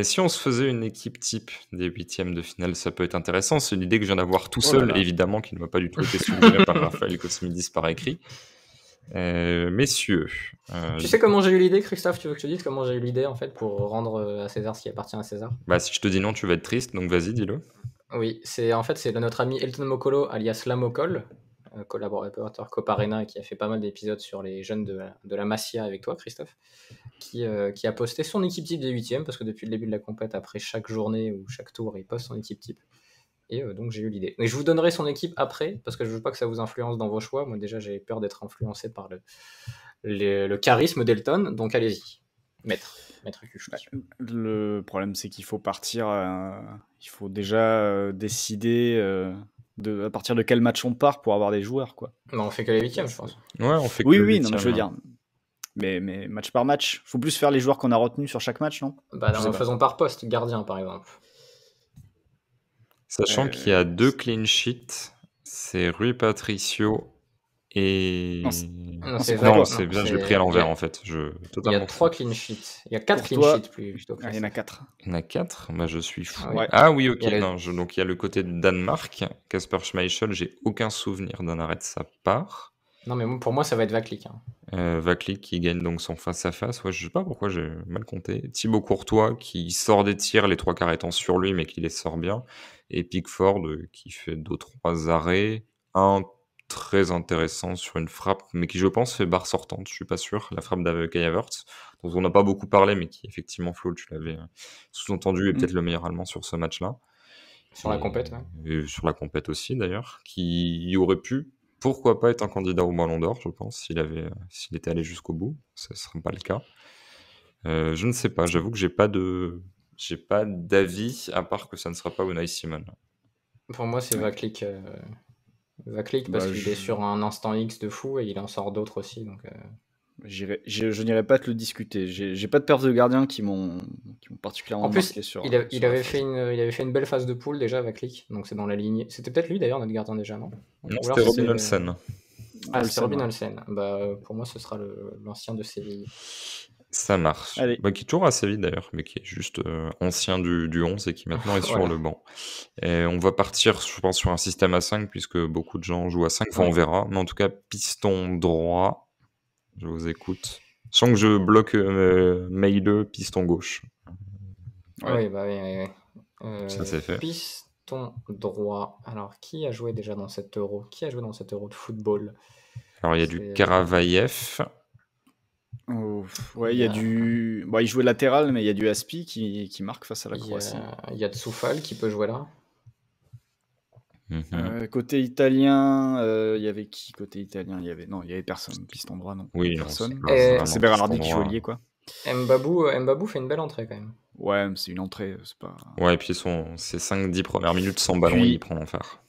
Si on se faisait une équipe type des huitièmes de finale, ça peut être intéressant. C'est une idée que je viens d'avoir tout Oh là seul, là. évidemment, qui ne m'a pas du tout été suggérée par Raphaël Cosmidis par écrit. Messieurs, Tu sais comment j'ai eu l'idée, Christophe? Tu veux que je te dise comment j'ai eu l'idée, en fait, pour rendre à César ce qui appartient à César? si je te dis non, tu vas être triste, donc vas-y, dis-le. Oui, c'est notre ami Elton Mokolo, alias Lamokol, collaborateur Coparena, qui a fait pas mal d'épisodes sur les jeunes de la Masia avec toi, Christophe, qui a posté son équipe type des huitièmes, parce que depuis le début de la compète, après chaque journée ou chaque tour, il poste son équipe type. Et donc j'ai eu l'idée. Mais je vous donnerai son équipe après, parce que je veux pas que ça vous influence dans vos choix. Moi déjà j'ai peur d'être influencé par le charisme d'Elton, donc allez-y. Maître Kuchli. Le problème, c'est qu'il faut partir. Il faut déjà décider à partir de quel match on part pour avoir des joueurs, quoi. Non, on fait que les huitièmes, je pense. Ouais, on fait que Oui, le oui, non, mais je veux huitième, dire. Mais match par match. Faut plus faire les joueurs qu'on a retenus sur chaque match, non? Bah, Je sais non, pas. faisons par poste, gardien par exemple. Sachant qu'il y a 2 clean sheets, c'est Rui Patricio et... Non, Non, c'est Non, Courtois. c'est bien, je c'est- l'ai pris à l'envers il y a- en fait. Il y a Totalement 3 fou. clean sheets. Il y a 4 clean Courtois. sheets plutôt. Il y en a 4. Il y en a 4, je suis fou. Ah oui. Ah oui, ok. Il y a les- Non, donc il y a le côté de Danemark, Kasper Schmeichel, j'ai aucun souvenir d'un arrêt de sa part. Non, mais pour moi ça va être Vaclik. Hein. Vaclik qui gagne donc son face-à-face. Ouais, je sais pas pourquoi j'ai mal compté. Thibaut Courtois qui sort des tirs, les 3 quarts étant sur lui, mais qui les sort bien. Et Pickford qui fait 2-3 arrêts. Un très intéressant sur une frappe, mais qui je pense fait barre sortante, je suis pas sûr. La frappe d'Kai Havertz, dont on n'a pas beaucoup parlé, mais qui effectivement, Flo, tu l'avais sous-entendu, est peut-être le meilleur Allemand sur ce match-là. Sur la compète, ouais. Et sur la compète aussi d'ailleurs, qui aurait pu, pourquoi pas, être un candidat au Ballon d'Or, je pense, s'il était allé jusqu'au bout. Ce ne serait pas le cas. Je ne sais pas, j'avoue que j'ai pas d'avis, à part que ça ne sera pas Unai Simon. Pour moi c'est Vaclik. Vaclik parce qu'il est sur un instant X de fou et il en sort d'autres aussi. Donc, je n'irai pas te le discuter. J'ai pas de perf de gardien qui m'ont particulièrement en plus, marqué sur. il avait fait une belle phase de poule déjà, Vaclik. Donc c'est dans la lignée. C'était peut-être lui d'ailleurs notre gardien déjà, non? Non, c'était Robin Olsen. Ah, c'était Robin Olsen. Pour moi, ce sera l'ancien de Séville. Ça marche. Qui est toujours à Séville d'ailleurs, mais qui est juste ancien du 11 et qui maintenant est sur le banc. Et on va partir, je pense, sur un système à 5, puisque beaucoup de gens jouent à 5. Enfin, on verra. Mais en tout cas, piston droit, je vous écoute. Je sens que je bloque Meile, piston gauche. Oui. Ça, c'est fait. Piston droit. Alors, qui a joué déjà dans cet Euro? Qui a joué dans cet Euro de football? Alors, il y a du Karavayev. Ouais, il y a du. Bon, il jouait latéral, mais il y a du Aspi qui marque face à la Croatie. Il y a Tsoufal qui peut jouer là. Côté italien, il y avait qui côté italien? Il y avait personne. Piston droit, non. Oui, personne. C'est Berardi qui joue lié, quoi. Mbabou fait une belle entrée quand même. Ouais, mais c'est une entrée, c'est pas. Ouais, et puis ses 5-10 premières minutes sans ballon, il prend l'enfer.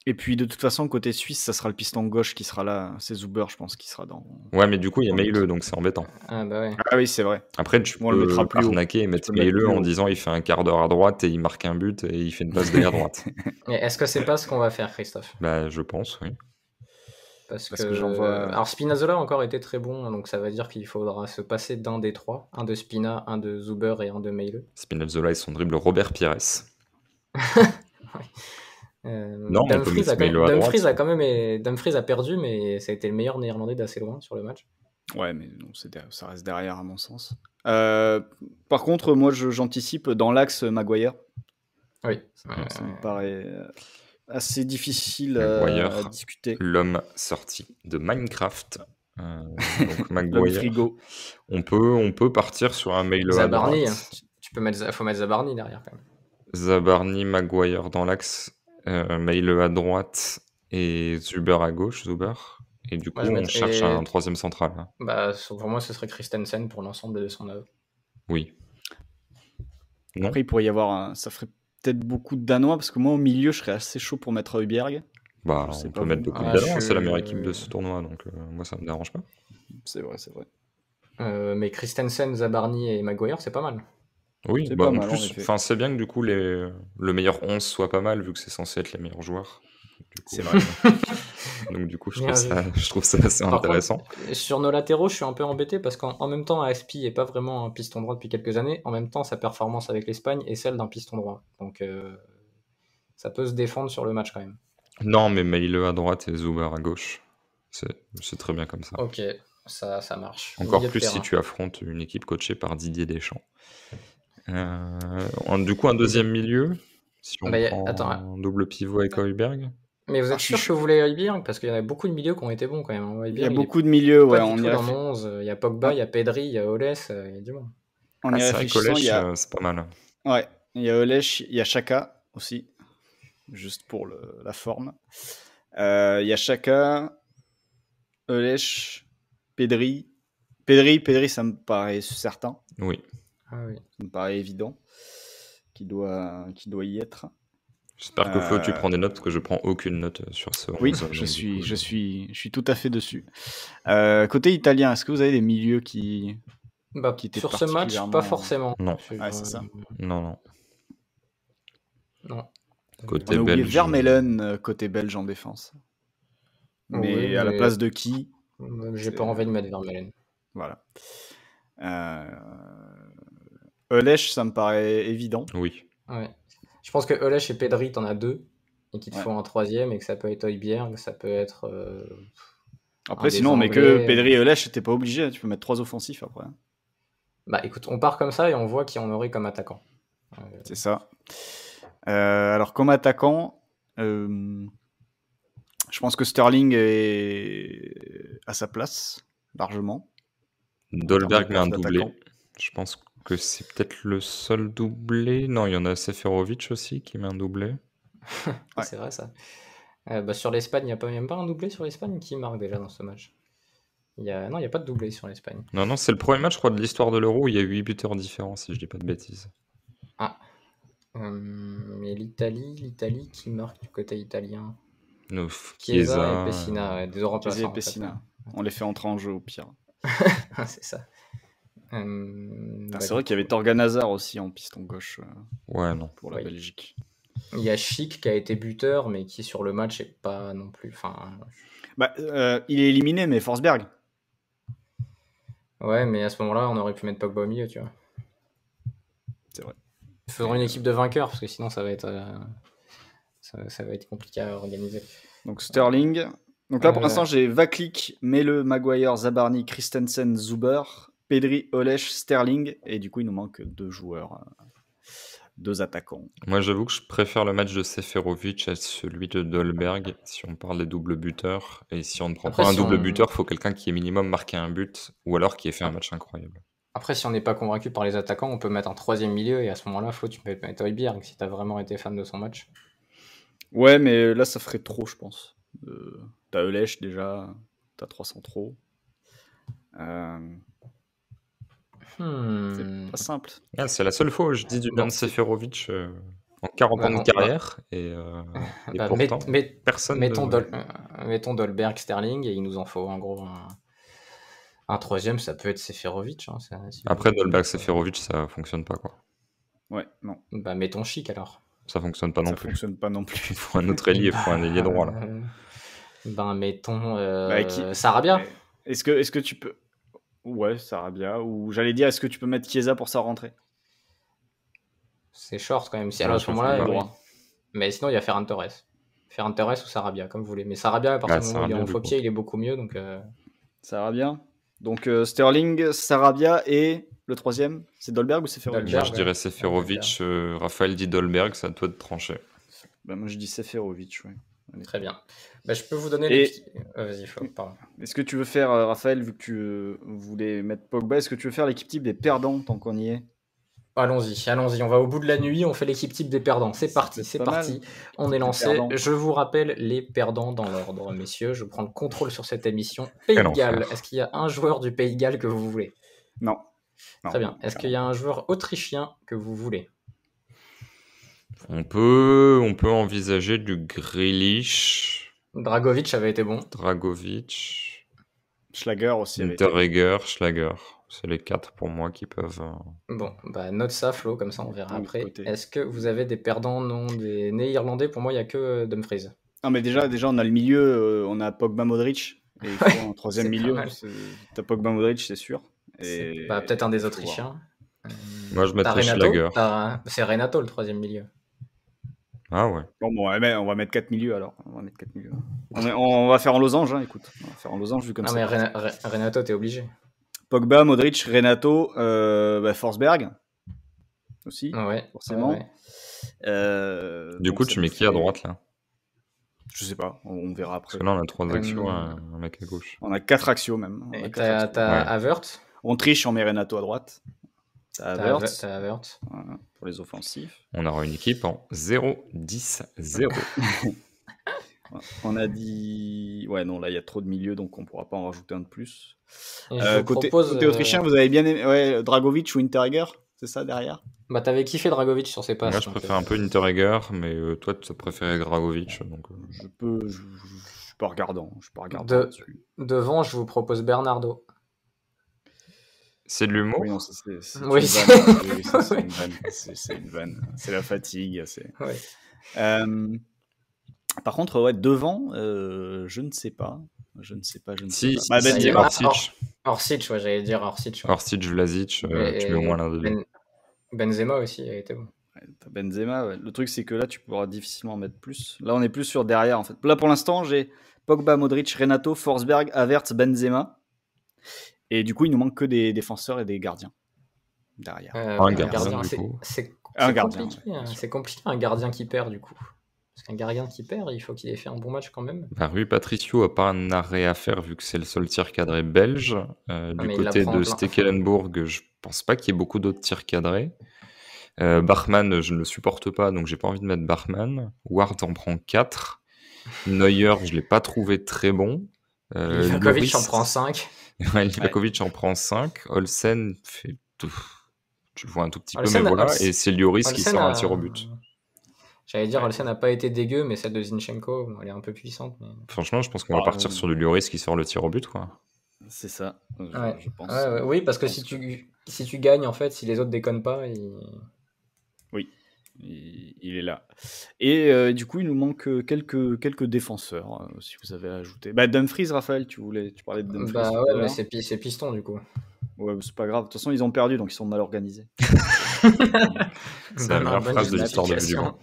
Et puis de toute façon, côté suisse, ça sera le piston gauche qui sera là. C'est Zuber, je pense, qui sera dans. Ouais, mais du coup, il y a Meile, donc c'est embêtant. Ah bah ouais. Ah oui, c'est vrai. Après, tu peux arnaquer et mettre Meile en disant il fait un quart d'heure à droite et il marque un but et il fait une passe derrière droite. Mais est-ce que c'est pas ce qu'on va faire, Christophe? Je pense, oui. Parce que j'en vois. Alors Spinazzola a encore été très bon, donc ça veut dire qu'il faudra se passer d'un des trois. Un de Spina, un de Zuber et un de Meile. Spinazzola et son dribble Robert Pires. Non, Dumfries a perdu, mais ça a été le meilleur néerlandais d'assez loin sur le match. Ouais, mais non, ça reste derrière à mon sens. Par contre, moi j'anticipe dans l'axe Maguire. Oui. Ça me paraît assez difficile à discuter. L'homme sorti de Minecraft. Donc Maguire. Frigo. On peut partir sur un mail Zabarni, à droite. Faut mettre Zabarni derrière quand même. Zabarni, Maguire dans l'axe. Meile à droite et Zuber à gauche, Et du coup, on cherche un troisième central. Pour moi, ce serait Christensen pour l'ensemble de son œuvre. Oui. Non. Après, il pourrait y avoir ça ferait peut-être beaucoup de Danois, parce que moi, au milieu, je serais assez chaud pour mettre Højbjerg. On peut mettre beaucoup de Danois, c'est la meilleure équipe de ce tournoi, donc moi, ça me dérange pas. C'est vrai. Mais Christensen, Zabarni et Maguire, c'est pas mal. Oui, en plus, c'est bien que du coup le meilleur 11 soit pas mal, vu que c'est censé être les meilleurs joueurs. C'est vrai. Donc du coup, je Bien vu. je trouve ça assez Par contre, intéressant. sur nos latéraux, je suis un peu embêté parce qu'en même temps, Aspi est pas vraiment un piston droit depuis quelques années. En même temps, sa performance avec l'Espagne est celle d'un piston droit. Donc, ça peut se défendre sur le match quand même. Non, mais mets-le à droite et Zuber à gauche. C'est très bien comme ça. Ok, ça marche. Encore Milieu de plus si terrain. tu affrontes une équipe coachée par Didier Deschamps. Du coup, un deuxième milieu, si on prend Attends, un double pivot avec Højbjerg. mais vous êtes je sûr suis que vous voulez Højbjerg? Parce qu'il y en a beaucoup de milieux qui ont été bons quand même. Hein. Il y a Højbjerg, beaucoup de milieux, pas ouais, du on tout y dans mon 11. Il y a Pogba, il y a Pedri, il y a Oles, il y a du monde. En y C'est vrai réfléchissant, il y a... c'est pas mal. Ouais, il y a Olesh, il y a Xhaka aussi, juste pour la forme. Il y a Xhaka, Olesh, Pedri. Pedri, ça me paraît certain. Oui. Ah oui. Ça me paraît évident qu'il doit y être. J'espère que Flo, tu prends des notes, parce que je prends aucune note sur ce 11. Oui, je suis tout à fait dessus. Côté italien, est-ce que vous avez des milieux qui étaient sur ce match, particulièrement... pas forcément. Non. Ouais, c'est ça. Non. On Côté a oublié belge. Vermeulen, côté belge en défense. Mais Oui, à la mais- place de qui? J'ai pas envie de mettre Vermeulen. Voilà. Olesh, ça me paraît évident. Oui. Ouais. Je pense que Olesh et Pedri, t'en as deux. Et qu'il te Ouais. faut un troisième, et que ça peut être Højbjerg, ça peut être. Après, un des sinon, on met Anglais. que Pedri et Olesh, t'es pas obligé, tu peux mettre 3 offensifs après. Bah écoute, on part comme ça et on voit qui on aurait comme attaquant. C'est ça. Alors, comme attaquant, je pense que Sterling est à sa place, largement. Dolberg met un d'attaquant. doublé. Je pense que c'est peut-être le seul doublé. Non, il y en a Seferovic aussi qui met un doublé. Ouais. C'est vrai ça. Sur l'Espagne, il n'y a même pas un doublé sur l'Espagne qui marque déjà dans ce match. Non, il n'y a pas de doublé sur l'Espagne. Non, c'est le premier match, je crois, de l'histoire de l'Euro où il y a 8 buteurs différents, si je dis pas de bêtises. Mais l'Italie qui marque du côté italien. Chiesa Chiesa et Pessina, ouais, des remplaçants. Chiesa et en fait. Pessina. On les fait entrer en jeu au pire. C'est ça. C'est vrai qu'il y avait Torgan Hazard aussi en piston gauche Ouais, non. pour la Belgique. Il y a Schick qui a été buteur, mais qui sur le match est pas non plus. Il est éliminé, mais Forsberg. Ouais, mais à ce moment-là, on aurait pu mettre Pogba au milieu, tu vois. C'est vrai. Faisons une équipe de vainqueurs, parce que sinon ça va être, ça va être compliqué à organiser. Donc Sterling. Donc là, pour l'instant, j'ai Vaklik, Mele, Maguire, Zabarni, Christensen, Zuber, Pedri, Olesh, Sterling. Et du coup, il nous manque 2 joueurs, 2 attaquants. Moi, j'avoue que je préfère le match de Seferovic à celui de Dolberg, si on parle des doubles buteurs. Et si on ne prend Après, pas un si double on- buteur, il faut quelqu'un qui ait minimum marqué un but, ou alors qui ait fait un match incroyable. Après, si on n'est pas convaincu par les attaquants, on peut mettre un troisième milieu, et à ce moment-là, Flo, tu peux mettre Højbjerg si t'as vraiment été fan de son match. Ouais, mais là, ça ferait trop, je pense. T'as Olesh déjà, t'as 300 trop. C'est pas simple. C'est la seule fois où je dis du bien de Seferovic en 40 ans de carrière. Et pourtant, personne mettons Dolberg, Sterling, et il nous en faut en gros un troisième, ça peut être Seferovic. Après, Dolberg, Seferovic, ça fonctionne pas, quoi. Ouais, non. Mettons Schick alors. Ça fonctionne pas non plus. Ça fonctionne pas non plus. Il faut un autre ailier, il faut un ailier droit, là. Mettons Sarabia. Est-ce que tu peux... Ouais, Sarabia. Ou j'allais dire, est-ce que tu peux mettre Chiesa pour sa rentrée? C'est short quand même. Alors à ce moment-là, oui. Mais sinon, il y a Ferran Torres. Ferran Torres ou Sarabia, comme vous voulez. Mais Sarabia, à partir du moment où il est en faux pied, il est beaucoup mieux. Donc, Sarabia. Donc Sterling, Sarabia et le troisième, c'est Dolberg ou Seferovic? Moi, je dirais Seferovic. Raphaël dit Dolberg, c'est à toi de trancher. Moi, je dis Seferovic, ouais. Allez. Très bien. Je peux vous donner les... Vas-y, pardon. Est-ce que tu veux faire, Raphaël, vu que tu voulais mettre Pogba, est-ce que tu veux faire l'équipe type des perdants tant qu'on y est? Allons-y, on va au bout de la nuit, on fait l'équipe type des perdants. C'est parti. On est lancé. Je vous rappelle les perdants dans l'ordre, messieurs. Je prends le contrôle sur cette émission. Pays de Galles, est-ce qu'il y a un joueur du Pays de Galles que vous voulez? Non. Très bien. Est-ce qu'il y a un joueur autrichien que vous voulez? On peut envisager du Grealish. Dragovic avait été bon. Dragovic. Schlager aussi. Interreger, Schlager. C'est les 4 pour moi qui peuvent... Bon, note ça, Flo, comme ça on verra après. Est-ce que vous avez des perdants non des néerlandais? Pour moi, il n'y a que Dumfries. Non, mais déjà, on a le milieu, on a Pogba Modric. Et il faut un troisième c'est pas milieu. mal. T'as Pogba Modric, c'est sûr. C'est peut-être un des faut voir. Autrichiens. Moi, je T'as mettrais Renato. Schlager. C'est Renato le troisième milieu. Ah ouais. Bon, on va mettre 4 milieux alors. On va faire en losange, hein, écoute. On va faire en losange vu comme Non, ça. mais Renato, t'es obligé. Pogba, Modric, Renato, Forsberg aussi, Ouais, forcément. ouais. Du coup, tu mets qui à droite là? Je sais pas, on verra après. Parce que là, on a 3 axios, un mec à gauche. On a 4 axios même. Et t'as Havertz. On triche, on met Renato à droite. T'as Havertz. Voilà, pour les offensifs. On aura une équipe en 0-10-0. On a dit... Ouais, non, là, il y a trop de milieux, donc on pourra pas en rajouter un de plus. Côté autrichien, vous avez bien aimé Dragovic ou Hinteregger, c'est ça, derrière? Bah, t'avais kiffé Dragovic sur ses passes. Moi, je préfère un peu Hinteregger, mais toi, tu préférais Dragovic. Donc, Je suis pas regardant. Devant, je vous propose Bernardo. C'est de l'humour? Oui, non, ça, c'est Oui. une vanne. C'est une vanne. C'est la fatigue. Ouais. Par contre, ouais, devant, je ne sais pas. Si, Bah, Benzema. Orsic, ouais, j'allais dire Orsic. Ouais. Orsic, Vlasic, tu mets au moins l'un des deux. Benzema aussi, il a été bon. Ouais, t'as Benzema, ouais. Le truc, c'est que là, tu pourras difficilement en mettre plus. Là, on est plus sur derrière, en fait. Là, pour l'instant, j'ai Pogba, Modric, Renato, Forsberg, Havertz, Benzema. Et du coup, il nous manque que des défenseurs et des gardiens derrière. Un gardien, du coup. C'est gardien, compliqué. Ouais, c'est compliqué, un gardien qui perd, du coup. Parce qu'un gardien qui perd, il faut qu'il ait fait un bon match quand même. Bah, Rui Patricio n'a pas un arrêt à faire vu que c'est le seul tir cadré belge. Du côté de Stekelenburg, je pense pas qu'il y ait beaucoup d'autres tirs cadrés. Bachmann, je ne le supporte pas, donc j'ai pas envie de mettre Bachmann. Ward en prend 4. Neuer, je l'ai pas trouvé très bon. Livakovic en prend 5. Ouais, Livakovic en prend 5. Olsen fait tout. Tu le vois un tout petit Olsen, peu, mais voilà. Et c'est Lloris qui sort un tir au but. J'allais dire, Olsen n'a pas été dégueu, mais celle de Zinchenko, elle est un peu puissante. Mais... Franchement, je pense qu'on va partir sur du Lloris qui sort le tir au but, quoi. C'est ça, je pense. Ouais, oui, parce que si tu gagnes, en fait, si les autres déconnent pas, Oui, il est là. Et du coup, il nous manque quelques défenseurs, si vous avez ajouté. Bah, Dumfries, Raphaël, tu parlais de Dumfries. Bah ouais, mais c'est piston, du coup. Ouais, c'est pas grave. De toute façon, ils ont perdu, donc ils sont mal organisés. C'est la meilleure phrase de l'histoire de Liban.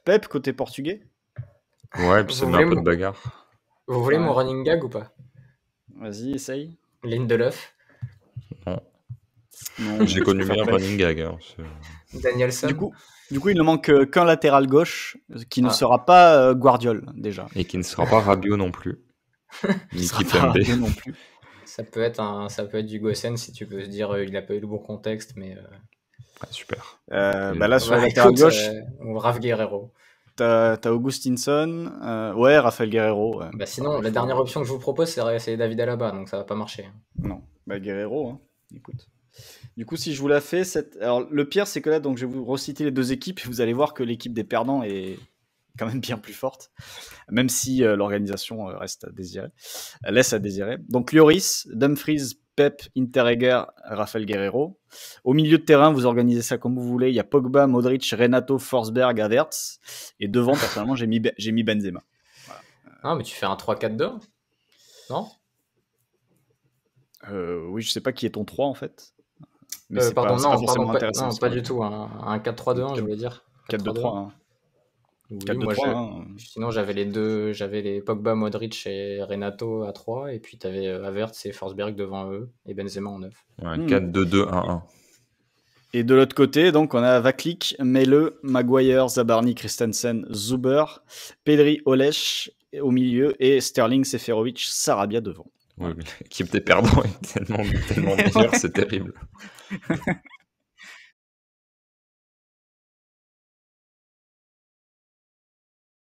Pep, côté portugais. Ouais, puis ça met un peu de bagarre. Vous voulez mon running gag ou pas? Vas-y, essaye. Lindelof. Non, j'ai connu meilleur running gag. Hein. Danielson. Du coup, il ne manque qu'un latéral gauche qui ne sera pas Guardiol, déjà. Et qui ne sera pas Rabiot non plus. Ni Kipembe non plus. Ça peut être du Gossen si tu peux se dire il a pas eu le bon contexte, mais. Super. Là, sur le latéral gauche. Raph Guerreiro. T'as Augustinson, Raphaël Guerreiro. Ouais. Bah sinon, la dernière option que je vous propose, c'est David Alaba, donc ça va pas marcher. Non, Guerreiro, hein. Écoute. Du coup, si je vous la fais, alors le pire, c'est que là, donc je vais vous reciter les deux équipes, et vous allez voir que l'équipe des perdants est quand même bien plus forte, même si l'organisation laisse à désirer. Donc Lloris, Dumfries, Pep, Hinteregger, Raphaël Guerreiro. Au milieu de terrain, vous organisez ça comme vous voulez. Il y a Pogba, Modric, Renato, Forsberg, Havertz. Et devant, personnellement, j'ai mis Benzema. Voilà. Ah, mais tu fais un 3-4-2, non? Oui, je sais pas qui est ton 3 en fait. Mais pardon, pas du tout. Un 4-3-2-1, je voulais dire. 4-2-3. Hein. Oui, 4-2-3. Sinon, j'avais les Pogba, Modric et Renato à 3, et puis tu avais Havertz et Forsberg devant eux, et Benzema en 9. Ouais, 4-2-2-1-1. Et de l'autre côté, donc, on a Vaklik, Mele, Maguire, Zabarni, Christensen, Zuber, Pedri, Olech au milieu, et Sterling, Seferovic, Sarabia devant. Ouais, l'équipe des perdants est tellement meilleure, c'est terrible.